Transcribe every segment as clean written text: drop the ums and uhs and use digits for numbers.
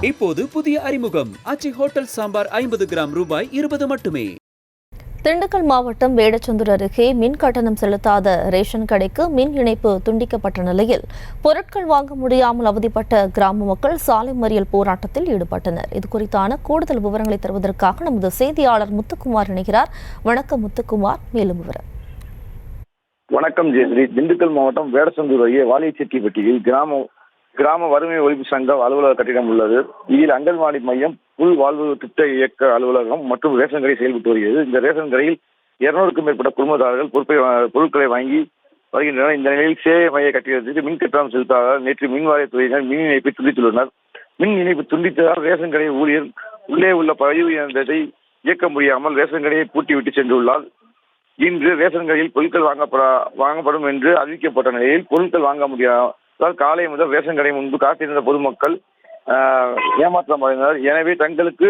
இப்போது புதிய அறிமுகம் ஆச்சி ஹோட்டல் சாம்பார் 50 கிராம் ரூபாய் 20 மட்டுமே. திண்டுக்கல் மாவட்டம் வேடச்சந்தூர் அருகே மின் கட்டணம் செலுத்தாத ரேஷன் கடைக்கு மின் இணைப்பு துண்டிக்கப்பட்ட நிலையில் பொருட்கள் வாங்க முடியாமல் அவதிப்பட்ட கிராம மக்கள் சாலை மறியல் போராட்டத்தில் ஈடுபட்டனர். இதுகுறித்தான கூடுதல் விவரங்களை தருவதற்காக நமது செய்தியாளர் முத்துக்குமார் இணைகிறார். வணக்கம் முத்துக்குமார், மேலும் விவரம். வணக்கம் ஜெயஸ்ரீ. திண்டுக்கல் மாவட்டம் வேடச்சந்தூர் அருகே வாலிச்செட்டிப்பட்டியில் கிராம வறுமை ஒழிப்பு சங்க அலுவலக கட்டிடம் உள்ளது. இதில் அங்கன்வாடி மையம், புல் வாழ்வு திட்ட இயக்க அலுவலகம் மற்றும் ரேஷன் கடை செயல்பட்டு வருகிறது. இந்த ரேஷன் கடையில் 200க்கும் மேற்பட்ட குடும்பத்தாரர்கள் பொருட்களை வாங்கி வருகின்றனர். இந்த நிலையில் சேவை மைய கட்டிடத்திற்கு மின் கட்டணம் செலுத்தாத நேற்று மின் வாரியத்துறையினர் மின் இணைப்பை துண்டித்துள்ளனர். மின் இணைப்பு துண்டித்ததால் ரேஷன் கடை ஊழியர் உள்ளே உள்ள பதிவு இயந்திரத்தை இயக்க முடியாமல் ரேஷன் கடையை பூட்டிவிட்டு சென்றுள்ளார். இன்று ரேஷன் கடையில் பொருட்கள் வாங்கப்படும் என்று அறிவிக்கப்பட்ட நிலையில் பொருட்கள் வாங்க முடியாத காலை முதல் ரேஷன் கடை முன்பு காத்திருந்த பொதுமக்கள் ஏமாற்றம் அடைந்தனர். எனவே தங்களுக்கு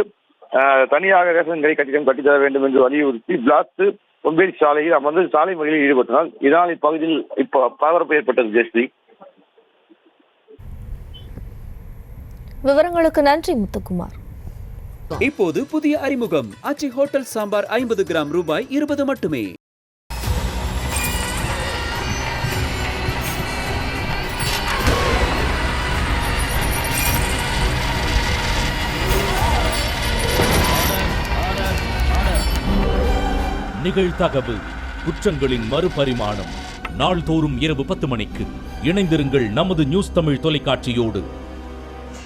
தனியாக ரேஷன் கடை கட்டிடம் கட்டித்தர வேண்டும் என்று வலியுறுத்தி பிளாஸ்ட் பொம்பேரி சாலையில் அமர்ந்து சாலை மறியலில் ஈடுபட்டனர். இதனால் இப்பகுதியில் பரபரப்பு ஏற்பட்டது. ஜெயஸ்ரீ, விவரங்களுக்கு நன்றி முத்துக்குமார். இப்போது புதிய அறிமுகம் ஆச்சி ஹோட்டல் சாம்பார் 50 கிராம் ரூபாய் 20 மட்டுமே. நிகழ்தகவு குற்றங்களின் மறுபரிமாணம். நாள்தோறும் இரவு 10 மணிக்கு இணைந்திருங்கள் நமது நியூஸ் தமிழ் தொலைக்காட்சியோடு.